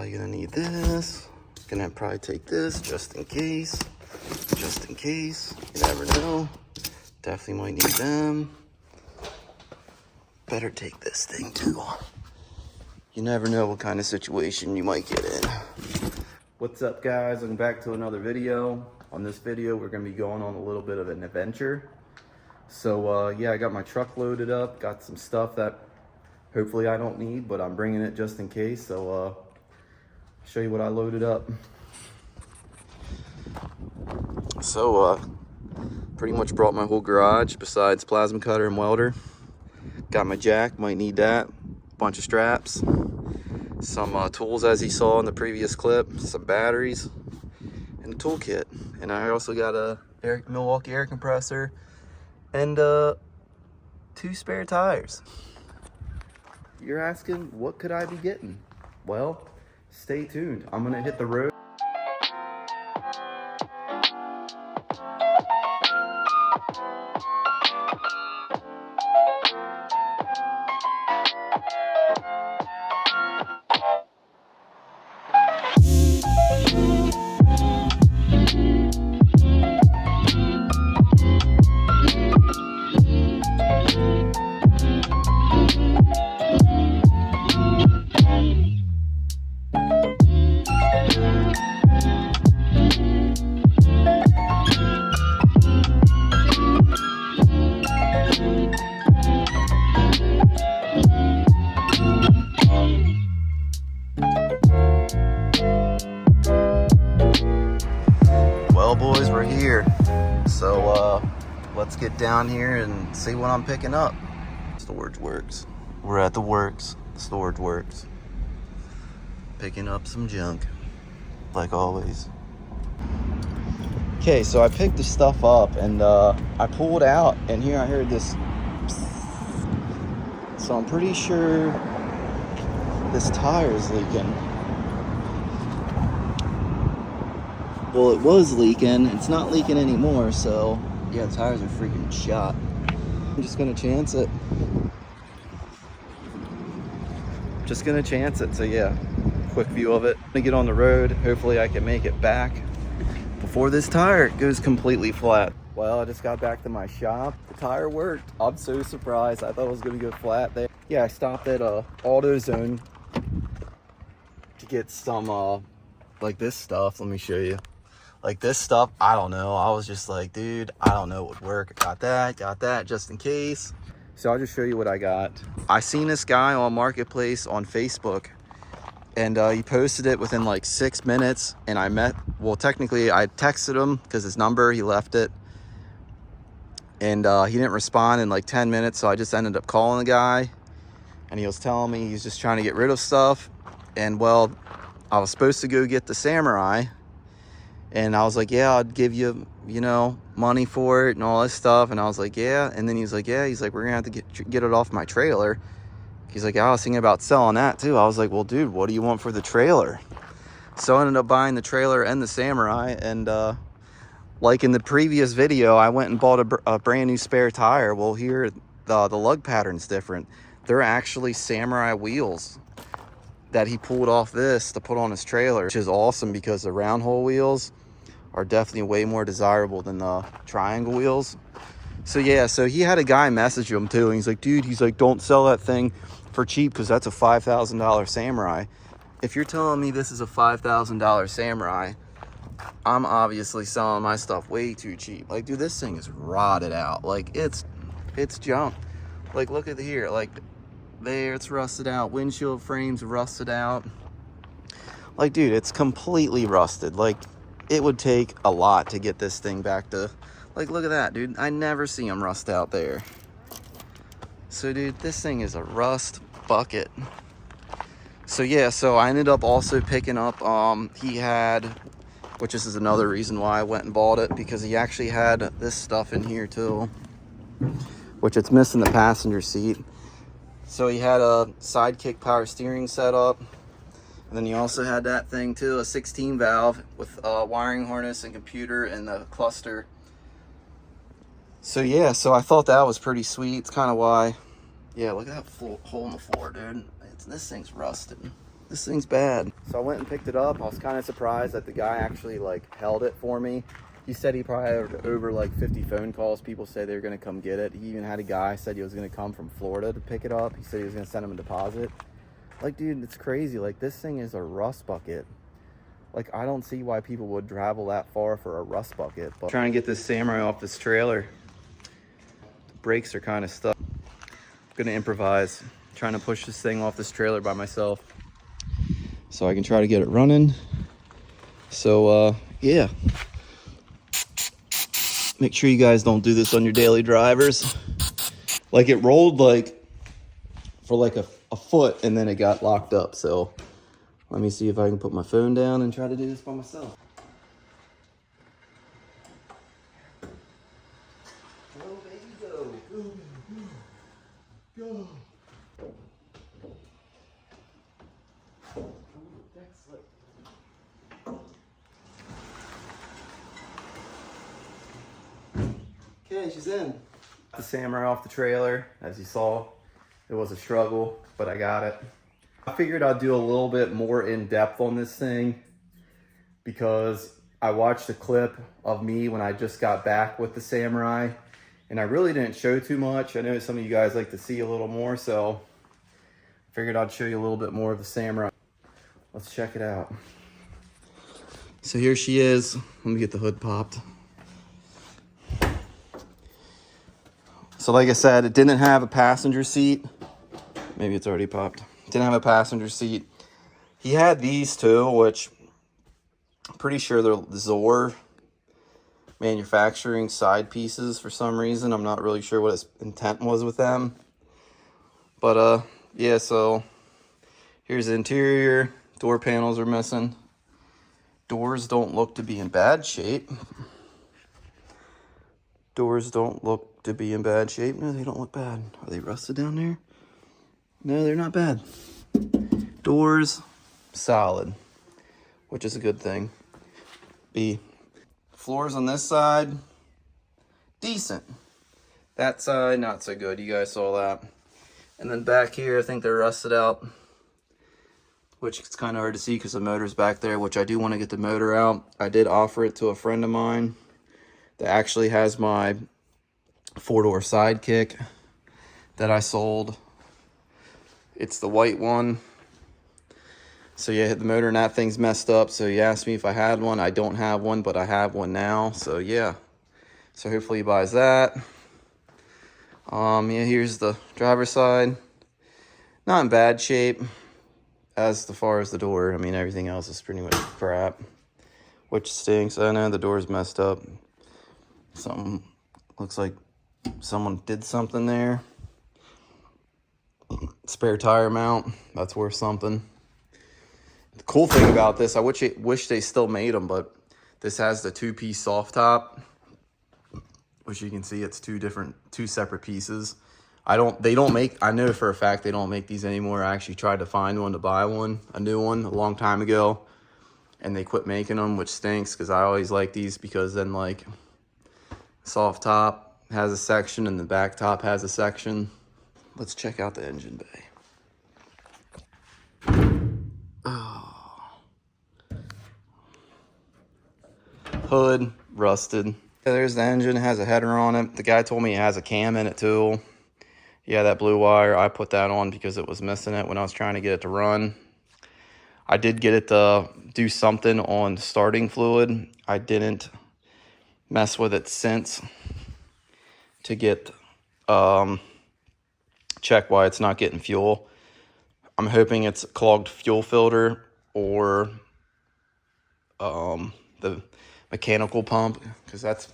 Probably gonna need this. Gonna probably take this just in case. Just in case. You never know. Definitely might need them. Better take this thing too. You never know what kind of situation you might get in. What's up, guys? Welcome back to another video. On this video, we're gonna be going on a little bit of an adventure. So yeah, I got my truck loaded up, got some stuff that hopefully I don't need, but I'm bringing it just in case. So I'll show you what I loaded up. So pretty much brought my whole garage besides plasma cutter and welder. Got my jack, might need that. Bunch of straps, some tools as you saw in the previous clip, some batteries, and a toolkit. And I also got a Milwaukee air compressor and 2 spare tires. You're asking, what could I be getting? Well, stay tuned. I'm gonna hit the road. Well, boys, we're here. So let's get down here and see what I'm picking up. Storage works. We're at the works. Storage works. Picking up some junk, like always. Okay, so I picked the stuff up and I pulled out, and here I heard this. So I'm pretty sure this tire is leaking. Well, it was leaking. It's not leaking anymore, so yeah, the tires are freaking shot. I'm just gonna chance it. Just gonna chance it. So yeah, quick view of it. I'm gonna get on the road. Hopefully I can make it back before this tire goes completely flat. Well, I just got back to my shop. The tire worked. I'm so surprised. I thought it was gonna go flat there. Yeah, I stopped at AutoZone to get some like this stuff. Let me show you. Like this stuff, I don't know. I was just like, dude, I don't know what would work. I got that just in case. So I'll just show you what I got. I seen this guy on Marketplace on Facebook, and he posted it within like 6 minutes. And technically I texted him because his number, he left it. And he didn't respond in like 10 minutes. So I just ended up calling the guy, and he was telling me he's just trying to get rid of stuff. And well, I was supposed to go get the Samurai. And I was like, yeah, I'd give you, money for it and all this stuff. And I was like, yeah. And then he was like, yeah. He's like, we're going to have to get it off my trailer. He's like, I was thinking about selling that too. I was like, well, dude, what do you want for the trailer? So I ended up buying the trailer and the Samurai. And like in the previous video, I went and bought a brand new spare tire. Well, here, the lug pattern's different. They're actually Samurai wheels that he pulled off this to put on his trailer, which is awesome because the round hole wheels are definitely way more desirable than the triangle wheels. So yeah, so he had a guy message him too, and he's like, dude, don't sell that thing for cheap because that's a $5,000 Samurai. If you're telling me this is a $5,000 Samurai, I'm obviously selling my stuff way too cheap. Like, dude, this thing is rotted out. Like, it's junk. Like, look at here. Like, there, it's rusted out. Windshield frames rusted out. Like, dude, it's completely rusted. Like, it would take a lot to get this thing back to, like, look at that, dude. I never see them rust out there. So, dude, this thing is a rust bucket. So yeah, so I ended up also picking up, he had, which this is another reason why I went and bought it, because he actually had this stuff in here too, which it's missing the passenger seat. So he had a Sidekick power steering setup, and then he also had that thing too, a 16 valve with a wiring harness and computer and the cluster. So yeah, so I thought that was pretty sweet. It's kind of why, yeah, look at that hole in the floor, dude. This thing's rusted. This thing's bad. So I went and picked it up. I was kind of surprised that the guy actually like held it for me. He said he probably had over like 50 phone calls. People say they were going to come get it. He even had a guy said he was going to come from Florida to pick it up. He said he was going to send him a deposit. Like, dude, it's crazy. Like, this thing is a rust bucket. Like, I don't see why people would travel that far for a rust bucket. But trying to get this Samurai off this trailer. The brakes are kind of stuck. I'm going to improvise. Trying to push this thing off this trailer by myself so I can try to get it running. So, yeah. Make sure you guys don't do this on your daily drivers. Like, it rolled like for like a foot and then it got locked up. So let me see if I can put my phone down and try to do this by myself. Go, baby, go. Go, go, go. Okay, she's in. The Samurai off the trailer. As you saw, it was a struggle, but I got it. I figured I'd do a little bit more in depth on this thing because I watched a clip of me when I just got back with the Samurai and I really didn't show too much. I know some of you guys like to see a little more, so I figured I'd show you a little bit more of the Samurai. Let's check it out. So here she is. Let me get the hood popped. So like I said, it didn't have a passenger seat. Maybe it's already popped. Didn't have a passenger seat. He had these too, which I'm pretty sure they're Zor manufacturing side pieces for some reason. I'm not really sure what his intent was with them. But yeah, so here's the interior. Door panels are missing. Doors don't look to be in bad shape. Doors don't look to be in bad shape. No, they don't look bad. Are they rusted down there? No, they're not bad. Doors, solid, which is a good thing. Floors on this side, decent. That side, not so good. You guys saw that. And then back here, I think they're rusted out, which is kind of hard to see because the motor's back there, which I do want to get the motor out. I did offer it to a friend of mine that actually has my 4-door Sidekick that I sold. It's the white one. So yeah, the motor in that thing's messed up. So he asked me if I had one. I don't have one, but I have one now. So yeah. So hopefully he buys that. Yeah, here's the driver's side. Not in bad shape as far as the door. I mean, everything else is pretty much crap, which stinks. I know the door's messed up. Something looks like someone did something there. Spare tire mount, that's worth something. The cool thing about this, I wish they still made them, but this has the 2-piece soft top, which you can see it's two separate pieces. I know for a fact they don't make these anymore. I actually tried to find one to buy one, a new one, a long time ago, and they quit making them, which stinks because I always like these because then like soft top has a section and the back top has a section. Let's check out the engine bay. Oh. Hood, rusted. Yeah, there's the engine, it has a header on it. The guy told me it has a cam in it too. Yeah, that blue wire, I put that on because it was missing it when I was trying to get it to run. I did get it to do something on starting fluid. I didn't mess with it since to get check why it's not getting fuel. I'm hoping it's a clogged fuel filter or the mechanical pump, because that's,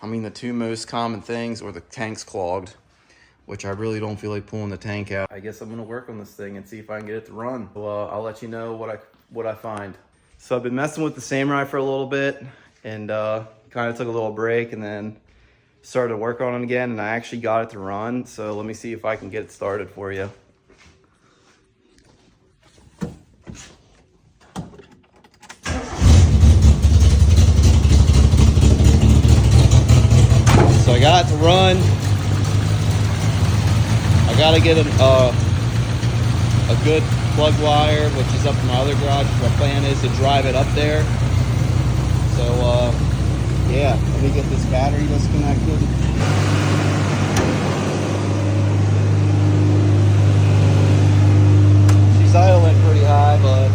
I mean, the two most common things, or the tank's clogged, which I really don't feel like pulling the tank out. I guess I'm gonna work on this thing and see if I can get it to run. Well, I'll let you know what I find. So I've been messing with the Samurai for a little bit and kind of took a little break and then started to work on it again, and I actually got it to run. So let me see if I can get it started for you. So I got it to run. I gotta get a good plug wire, which is up to my other garage. My plan is to drive it up there. So, yeah, let me get this battery disconnected. She's idling pretty high, but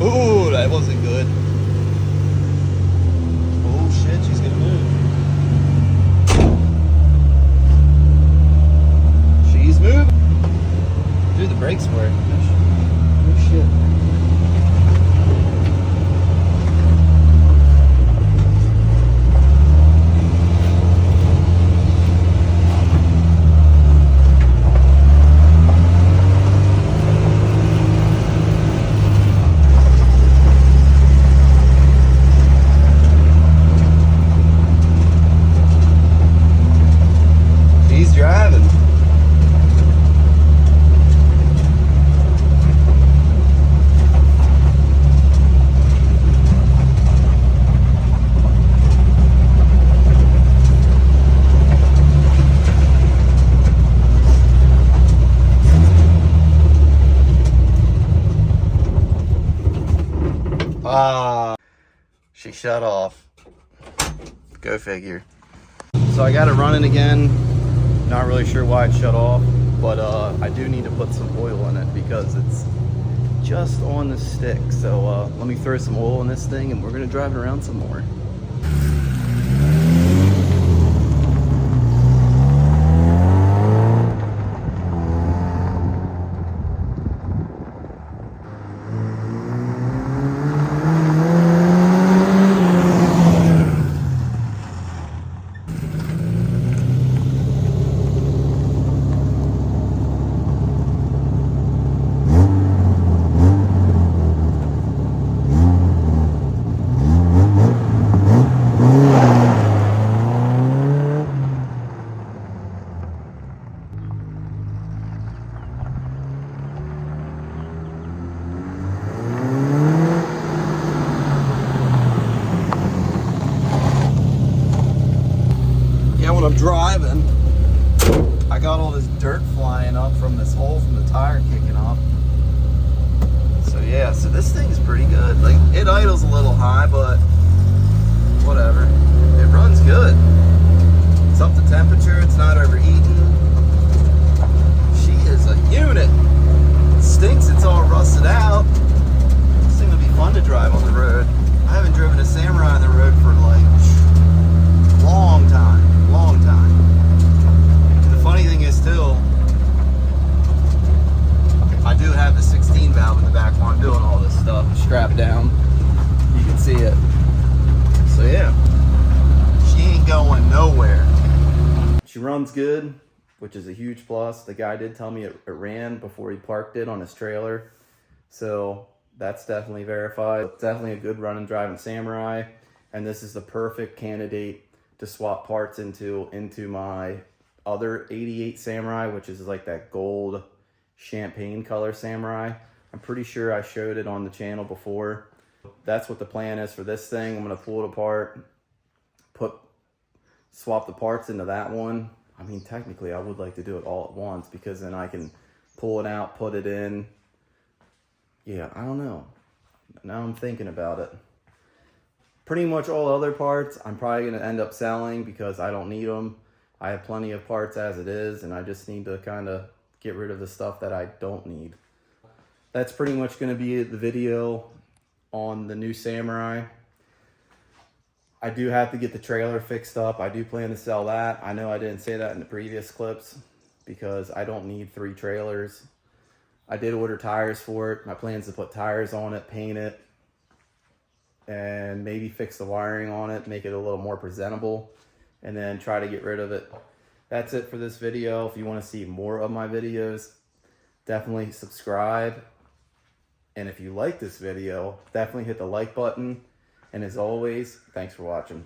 ooh, that wasn't good. Oh shit, she's gonna move. She's moving. Dude, the brakes work. Oh shit. He's driving. She shut off. Go figure. So I got it running again. Not really sure why it shut off, but I do need to put some oil in it because it's just on the stick. So let me throw some oil in this thing and we're gonna drive it around some more. When I'm driving, I got all this dirt flying up from this hole from the tire kicking up. So yeah, so this thing is pretty good. Like, it idles a little high, but whatever. It runs good. It's up to temperature, it's not overheating. She is a unit. It stinks, it's all rusted out. This thing will be fun to drive on the road. I haven't driven a Samurai on the road for like long time. And the funny thing is too, I do have the 16 valve in the back while I'm doing all this stuff strapped down. You can see it. So yeah, she ain't going nowhere. She runs good, which is a huge plus. The guy did tell me it ran before he parked it on his trailer. So that's definitely verified. It's definitely a good running driving Samurai. And this is the perfect candidate to swap parts into my other 88 Samurai, which is like that gold champagne color Samurai. I'm pretty sure I showed it on the channel before. That's what the plan is for this thing. I'm gonna pull it apart, swap the parts into that one. I mean, technically I would like to do it all at once because then I can pull it out, put it in. Yeah, I don't know. Now I'm thinking about it. Pretty much all other parts I'm probably going to end up selling because I don't need them. I have plenty of parts as it is, and I just need to kind of get rid of the stuff that I don't need. That's pretty much going to be the video on the new Samurai. I do have to get the trailer fixed up. I do plan to sell that. I know I didn't say that in the previous clips because I don't need 3 trailers. I did order tires for it. My plan is to put tires on it, paint it, and maybe fix the wiring on it, make it a little more presentable, and then try to get rid of it. That's it for this video. If you want to see more of my videos, definitely subscribe. And if you like this video, definitely hit the like button. And as always, thanks for watching.